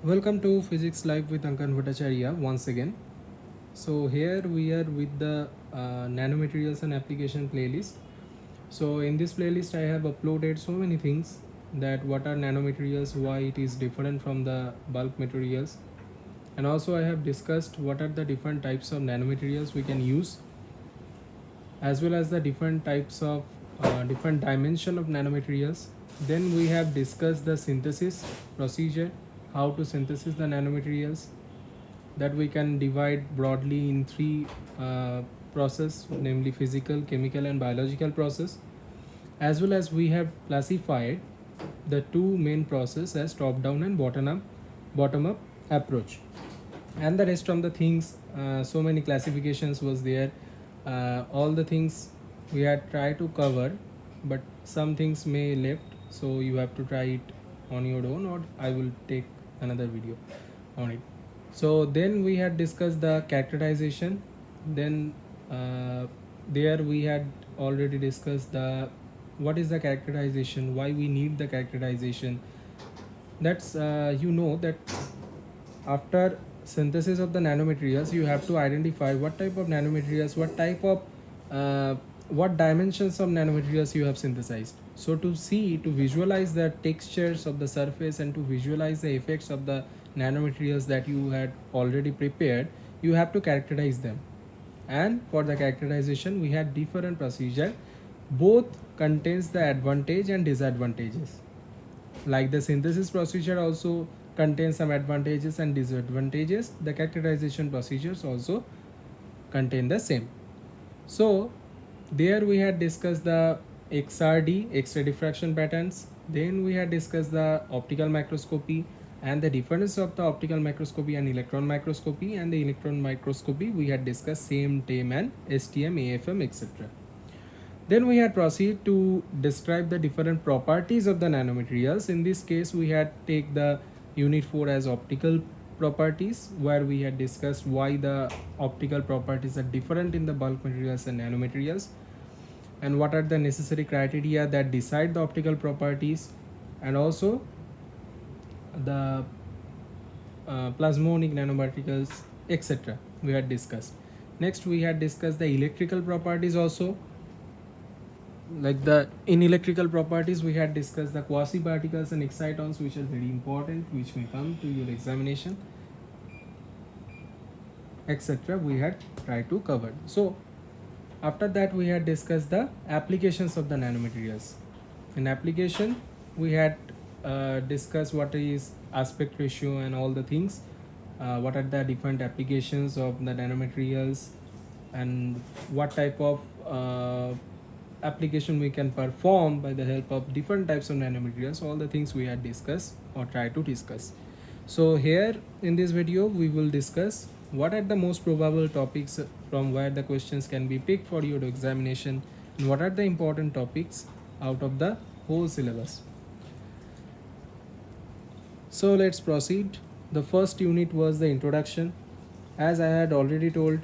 Welcome to Physics Live with Ankan Bhattacharya once again. So here we are with the nanomaterials and application playlist. So in this playlist I have uploaded so many things, that what are nanomaterials, why it is different from the bulk materials, and also I have discussed what are the different types of nanomaterials we can use, as well as the different types of different dimension of nanomaterials. Then we have discussed the synthesis procedure, how to synthesize the nanomaterials, that we can divide broadly in three process, namely physical, chemical and biological process, as well as we have classified the two main process as top down and bottom up approach, and the rest of the things. So many classifications was there. All the things we had tried to cover, but some things may left, so you have to try it on your own, or I will take another video on it. So then we had discussed the characterization. Then there we had already discussed the what is the characterization, why we need the characterization. That's that after synthesis of the nanomaterials, you have to identify what type of nanomaterials, what dimensions of nanomaterials you have synthesized. So to see, to visualize the textures of the surface and to visualize the effects of the nanomaterials that you had already prepared, you have to characterize them. And for the characterization we had different procedure. Both contains the advantage and disadvantages. Like the synthesis procedure also contains some advantages and disadvantages, the characterization procedures also contain the same. So there we had discussed the XRD, X-ray diffraction patterns. Then we had discussed the optical microscopy and the difference of the optical microscopy and electron microscopy. And the electron microscopy we had discussed SAME, TAME and STM, AFM, etc. Then we had proceed to describe the different properties of the nanomaterials. In this case, we had take the unit 4 as optical properties, where we had discussed why the optical properties are different in the bulk materials and nanomaterials, and what are the necessary criteria that decide the optical properties, and also the plasmonic nanoparticles, etc. we had discussed. Next we had discussed the electrical properties also. Like the in electrical properties we had discussed the quasi particles and excitons, which are very important, which may come to your examination, etc. we had tried to cover. So after that we had discussed the applications of the nanomaterials. In application we had discussed what is aspect ratio and all the things, what are the different applications of the nanomaterials, and what type of application we can perform by the help of different types of nanomaterials. All the things we had discussed or try to discuss. So here in this video we will discuss what are the most probable topics from where the questions can be picked for your examination, and what are the important topics out of the whole syllabus. So let's proceed. The first unit was the introduction. As I had already told,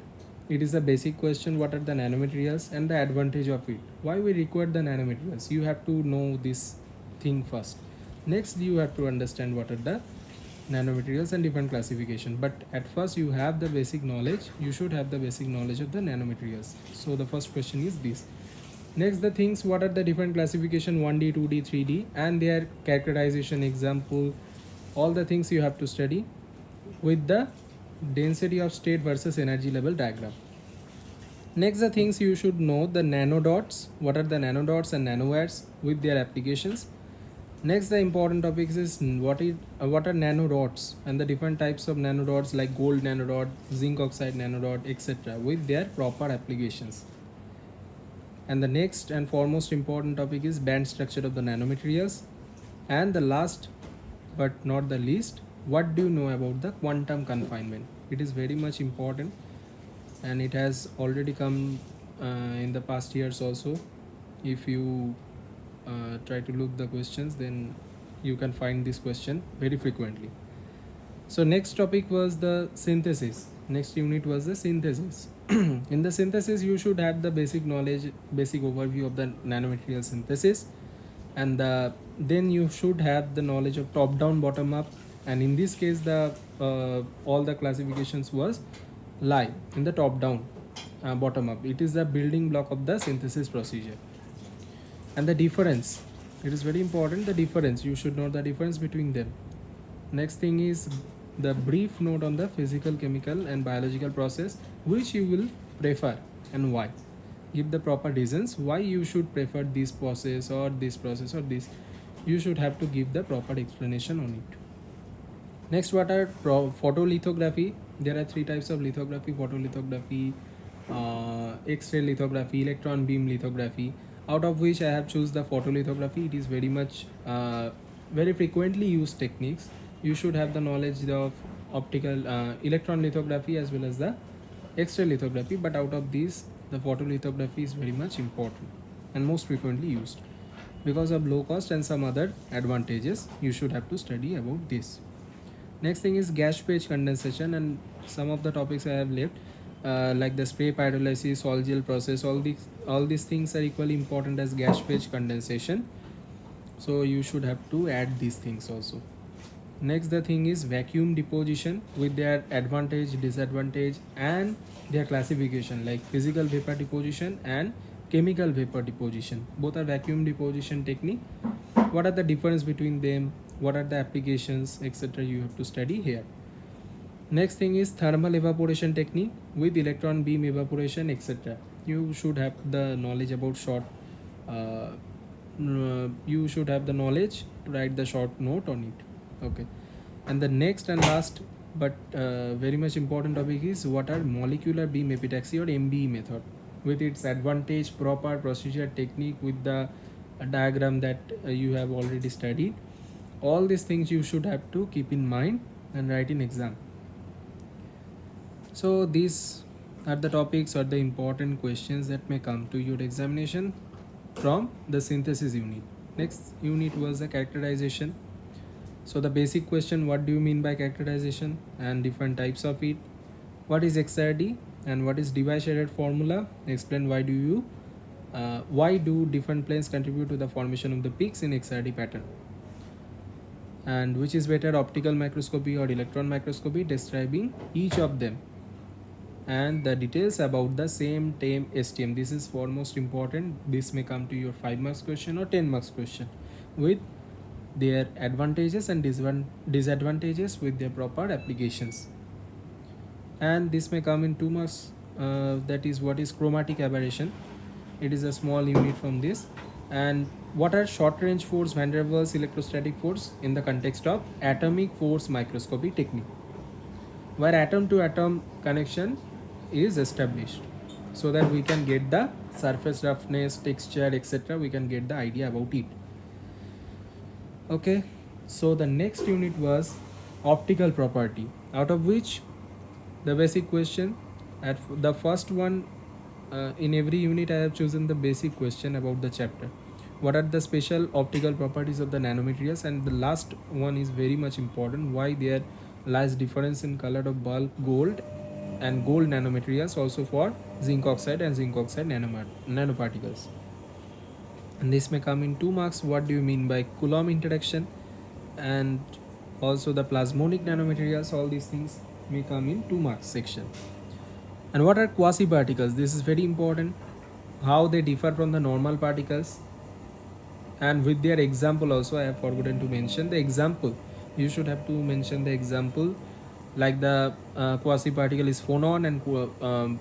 it is a basic question, what are the nanomaterials and the advantage of it. Why we require the nanomaterials? You have to know this thing first. Next you have to understand what are the nanomaterials and different classification. But at first you have the basic knowledge, you should have the basic knowledge of the nanomaterials. So the first question is this. Next the things, what are the different classification 1D, 2D, 3D and their characterization, example, all the things you have to study with the density of state versus energy level diagram. Next the things you should know, the nanodots, what are the nanodots and nanowires with their applications. Next the important topics is what are nanodots and the different types of nanodots, like gold nanodot, zinc oxide nanodot, etc. with their proper applications. And the next and foremost important topic is band structure of the nanomaterials. And the last but not the least, what do you know about the quantum confinement? It is very much important, and it has already come in the past years also. If you try to look the questions, then you can find this question very frequently. So next topic was the synthesis. Next unit was the synthesis. In the synthesis you should have the basic knowledge, basic overview of the nanomaterial synthesis, and then you should have the knowledge of top down bottom up, and in this case the all the classifications was lie in the top down, bottom up. It is the building block of the synthesis procedure. And the difference, it is very important, the difference, you should know the difference between them. Next thing is the brief note on the physical, chemical and biological process which you will prefer and why. Give the proper reasons why you should prefer this process or this process or this. You should have to give the proper explanation on it. Next, what are photolithography? There are three types of lithography: photolithography, X-ray lithography, electron beam lithography. Out of which I have choose the photolithography. It is very much very frequently used techniques. You should have the knowledge of optical electron lithography as well as the X-ray lithography. But out of these, the photolithography is very much important and most frequently used. Because of low cost and some other advantages, you should have to study about this. Next thing is gas phase condensation, and some of the topics I have left, like the spray pyrolysis, sol gel process. All these things are equally important as gas phase condensation. So you should have to add these things also. Next, the thing is vacuum deposition with their advantage, disadvantage, and their classification, like physical vapor deposition and chemical vapor deposition. Both are vacuum deposition technique. What are the difference between them? What are the applications, etc.? You have to study here. Next thing is thermal evaporation technique with electron beam evaporation, etc. You should have the knowledge about short. You should have the knowledge to write the short note on it. Okay. And the next and last but very much important topic is what are molecular beam epitaxy or MBE method, with its advantage, proper procedure, technique, with the diagram that you have already studied. All these things you should have to keep in mind and write in exam. So these are the topics or the important questions that may come to your examination from the synthesis unit. Next unit was the characterization. So the basic question, what do you mean by characterization and different types of it? What is XRD and what is device shaded formula? Explain why do different planes contribute to the formation of the peaks in XRD pattern? And which is better, optical microscopy or electron microscopy? Describing each of them and the details about the same term STM. This is foremost important. This may come to your 5 marks question or 10 marks question with their advantages and disadvantages with their proper applications. And this may come in 2 marks, that is what is chromatic aberration. It is a small unit from this. And what are short range force, van der Waals, electrostatic force in the context of atomic force microscopy technique, where atom to atom connection is established so that we can get the surface roughness, texture, etc. We can get the idea about it. Okay, so the next unit was optical property, out of which the basic question at the first one, in every unit I have chosen the basic question about the chapter. What are the special optical properties of the nanomaterials? And the last one is very much important, why there lies difference in color of bulk gold and gold nanomaterials also for zinc oxide and zinc oxide nanoparticles. And this may come in 2 marks. What do you mean by Coulomb interaction? And also the plasmonic nanomaterials. All these things may come in 2 marks section. And what are quasi-particles? This is very important, how they differ from the normal particles, and with their example also. I have forgotten to mention the example. You should have to mention the example, like the quasi-particle is phonon and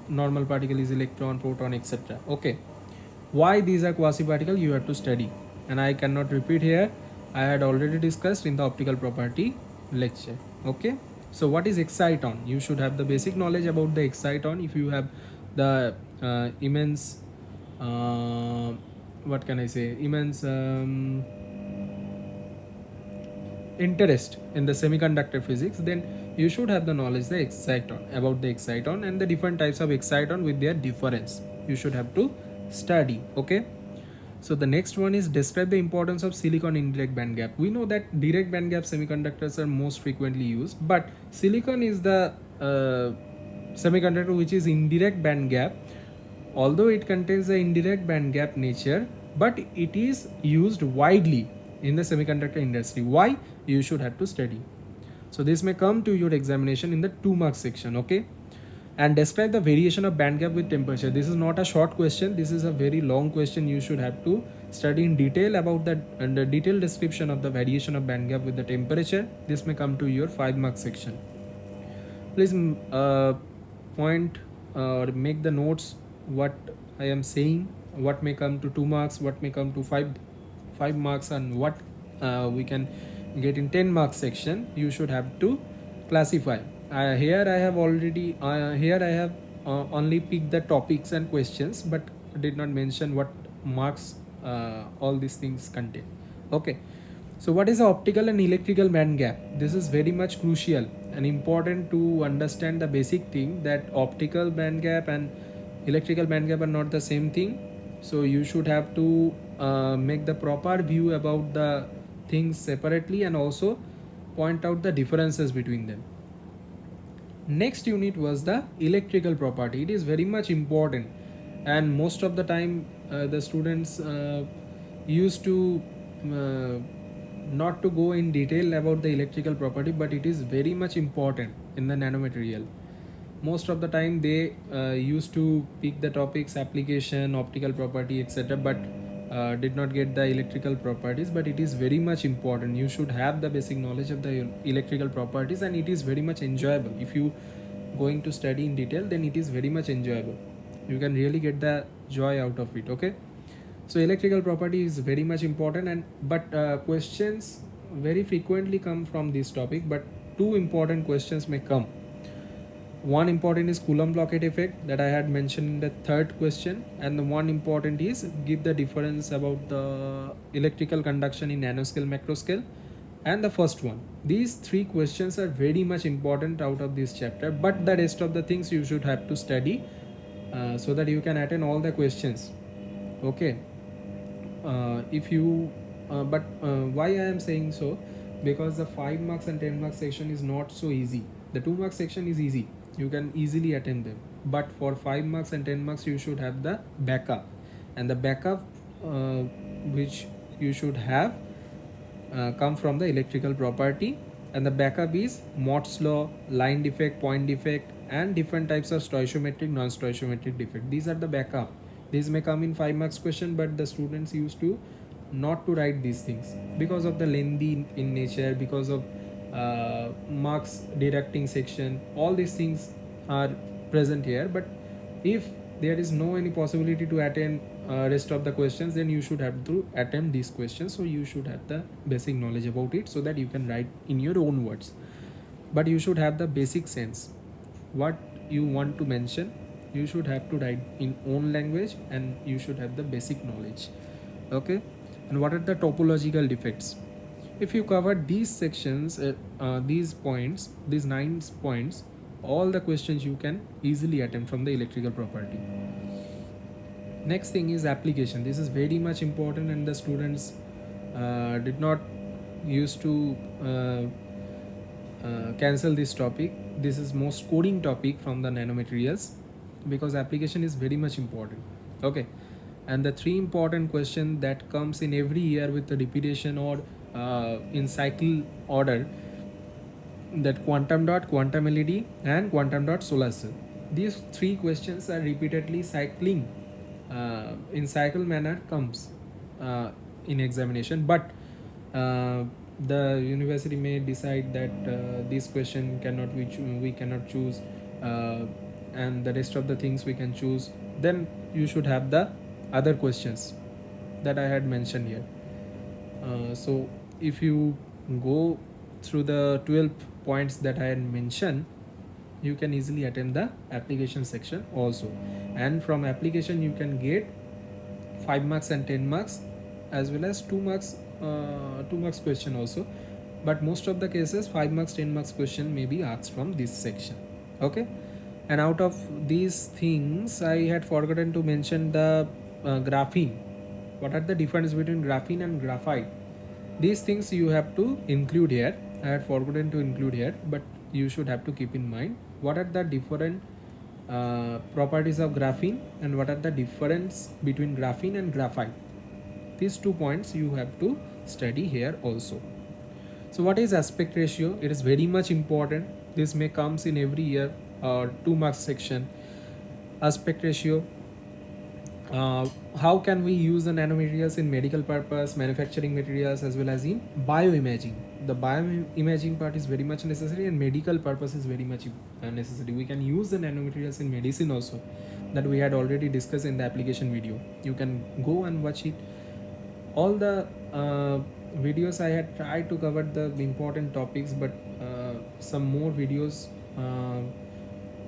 normal particle is electron, proton, etc. Okay, why these are quasi-particle you have to study, and I cannot repeat here. I had already discussed in the optical property lecture. Okay, so what is exciton? You should have the basic knowledge about the exciton. If you have the immense what can I say, immense interest in the semiconductor physics, then you should have the knowledge the exciton, about the exciton and the different types of exciton with their difference. You should have to study. Okay, so the next one is describe the importance of silicon indirect band gap. We know that direct band gap semiconductors are most frequently used, but silicon is the semiconductor which is indirect band gap, although it contains the indirect band gap nature, but it is used widely in the semiconductor industry. Why? You should have to study. So this may come to your examination in the 2 mark section. Okay. And describe the variation of band gap with temperature. This is not a short question, this is a very long question. You should have to study in detail about that, and the detailed description of the variation of band gap with the temperature. This may come to your 5 mark section. Please point or make the notes what I am saying, what may come to 2 marks, what may come to 5 marks, and what we can get in 10 mark section. You should have to classify. Here I have already here I have only picked the topics and questions, but did not mention what marks all these things contain. Okay. So what is the optical and electrical band gap? This is very much crucial and important to understand the basic thing that optical band gap and electrical band gap are not the same thing. So you should have to make the proper view about the things separately, and also point out the differences between them. Next unit was the electrical property. It is very much important, and most of the time the students used to not to go in detail about the electrical property, but it is very much important in the nanomaterial. Most of the time they used to pick the topics application, optical property, etc., but did not get the electrical properties. But it is very much important. You should have the basic knowledge of the electrical properties, and it is very much enjoyable. If you going to study in detail, then it is very much enjoyable. You can really get the joy out of it. Okay. So electrical property is very much important, and but questions very frequently come from this topic, but two important questions may come. One important is Coulomb blockade effect that I had mentioned in the third question, and the one important is give the difference about the electrical conduction in nanoscale, macroscale, and the first one. These three questions are very much important out of this chapter, but the rest of the things you should have to study so that you can attend all the questions. Okay. If you why I am saying so, because the 5 marks and 10 marks section is not so easy. The 2 mark section is easy, you can easily attempt them, but for 5 marks and 10 marks you should have the backup, and the backup which you should have come from the electrical property, and the backup is Mott's law, line defect, point defect, and different types of stoichiometric, non-stoichiometric defect. These are the backup. These may come in 5 marks question, but the students used to not to write these things because of the lengthy in nature, because of marks deducting section. All these things are present here, but if there is no any possibility to attend rest of the questions, then you should have to attempt these questions. So you should have the basic knowledge about it, so that you can write in your own words, but you should have the basic sense what you want to mention. You should have to write in own language, and you should have the basic knowledge. Okay. And what are the topological defects? If you cover these sections, these points, these 9 points, all the questions you can easily attempt from the electrical property. Next thing is application. This is very much important, and the students did not used to cancel this topic. This is most coding topic from the nanomaterials, because application is very much important. Okay. And the 3 important question that comes in every year with the repetition or in cycle order, that quantum dot, quantum LED, and quantum dot solar cell. These 3 questions are repeatedly cycling in cycle manner comes in examination, but the university may decide that this question cannot we cannot choose, and the rest of the things we can choose. Then you should have the other questions that I had mentioned here. So if you go through the 12 points that I had mentioned, you can easily attempt the application section also, and from application you can get 5 marks and 10 marks, as well as 2 marks 2 marks question also, but most of the cases 5 marks 10 marks question may be asked from this section. Okay. And out of these things, I had forgotten to mention the graphene. What are the difference between graphene and graphite? These things you have to include here. I had forgotten to include here, but you should have to keep in mind what are the different properties of graphene, and what are the difference between graphene and graphite. These 2 points you have to study here also. So what is aspect ratio? It is very much important. This may comes in every year 2 marks section. Aspect ratio, how can we use the nanomaterials in medical purpose, manufacturing materials, as well as in bioimaging? The bioimaging part is very much necessary, and medical purpose is very much necessary. We can use the nanomaterials in medicine also, that we had already discussed in the application video. You can go and watch it. All the videos I had tried to cover the important topics, but some more videos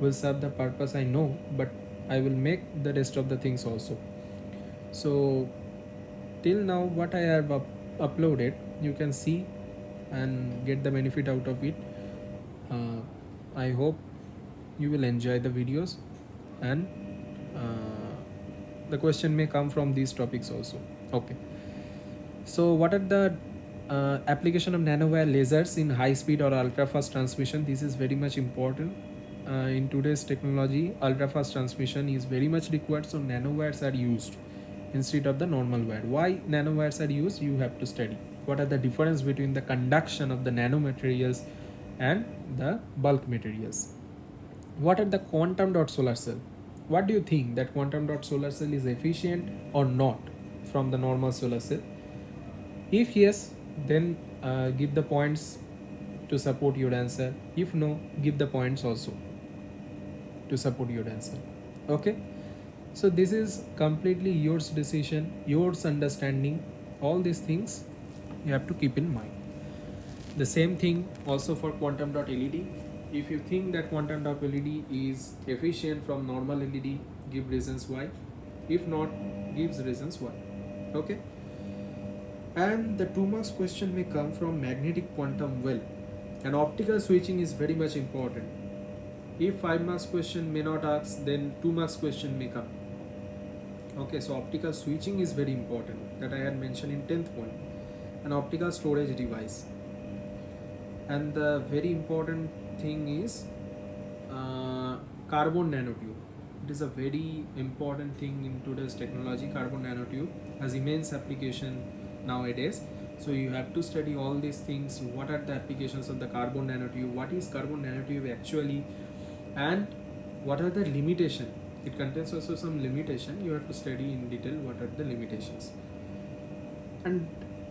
will serve the purpose, I know, but I will make the rest of the things also. So till now what I have uploaded, you can see and get the benefit out of it. I hope you will enjoy the videos, and the question may come from these topics also. Okay, so what are the application of nanowire lasers in high speed or ultra fast transmission? This is very much important. In today's technology, ultra fast transmission is very much required, so nanowires are used instead of the normal wire. Why nanowires are used? You have to study what are the difference between the conduction of the nanomaterials and the bulk materials. What are the quantum dot solar cell? What do you think, that quantum dot solar cell is efficient or not from the normal solar cell? If yes, then give the points to support your answer. If no, give the points also to support your answer. Okay, so this is completely yours decision, yours understanding. All these things you have to keep in mind. The same thing also for quantum dot led. If you think that quantum dot led is efficient from normal led, give reasons why. If not, gives reasons why. Okay, and the 2 marks question may come from magnetic quantum well, and optical switching is very much important. If 5 marks question may not ask, then 2 marks question may come. Okay, so optical switching is very important, that I had mentioned in 10th point. An optical storage device, and the very important thing is carbon nanotube. It is a very important thing in today's technology. Carbon nanotube has immense application nowadays, so you have to study all these things. What are the applications of the carbon nanotube? What is carbon nanotube actually, and what are the limitation? It contains also some limitation. You have to study in detail what are the limitations. And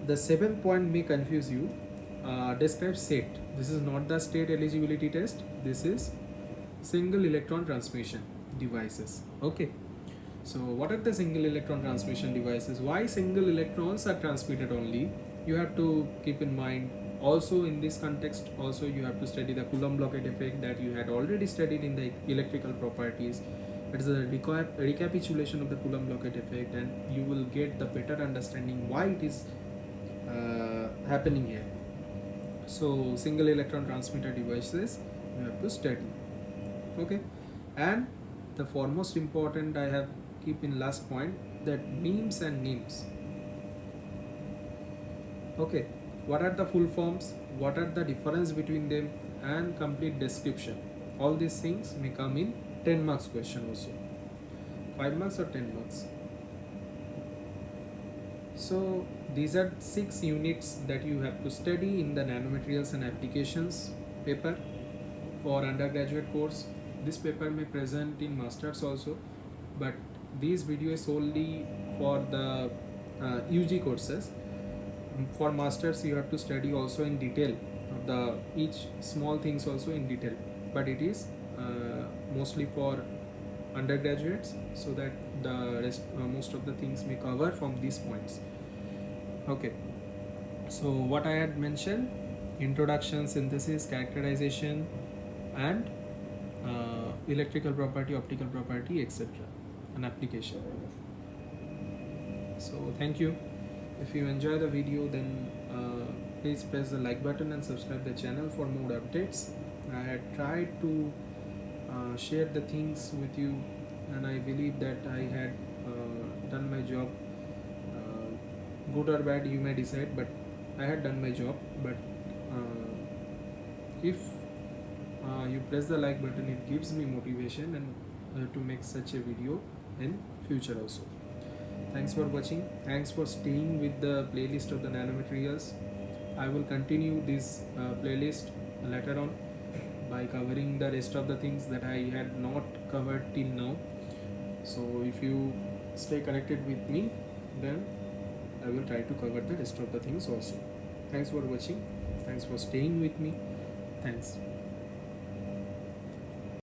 the 7th point may confuse you. Describe SET. This is not the state eligibility test. This is single electron transmission devices. Okay, so what are the single electron transmission devices? Why single electrons are transmitted only? You have to keep in mind. Also in this context, also you have to study the Coulomb blockade effect that you had already studied in the electrical properties. It is a recapitulation of the Coulomb blockade effect, and you will get the better understanding why it is happening here. So single electron transmitter devices you have to study. Okay, and the foremost important I have keep in last point, that memes and names. Okay, what are the full forms, what are the difference between them, and complete description. All these things may come in 10 marks question also. 5 marks or 10 marks. So these are 6 units that you have to study in the nanomaterials and applications paper for undergraduate course. This paper may present in masters also, but this video is solely for the UG courses. For masters you have to study also in detail of the each small things also in detail, but it is mostly for undergraduates, so that the rest most of the things may cover from these points. Okay, so what I had mentioned: introduction, synthesis, characterization, and electrical property, optical property, etc., and application. So thank you. If you enjoy the video, then please press the like button and subscribe the channel for more updates. I had tried to share the things with you, and I believe that I had done my job. Good or bad, you may decide, but I had done my job. But if you press the like button, it gives me motivation and to make such a video in future also. Thanks for watching. Thanks for staying with the playlist of the nanomaterials. I will continue this playlist later on by covering the rest of the things that I had not covered till now. So if you stay connected with me, then I will try to cover the rest of the things also. Thanks for watching. Thanks for staying with me. Thanks.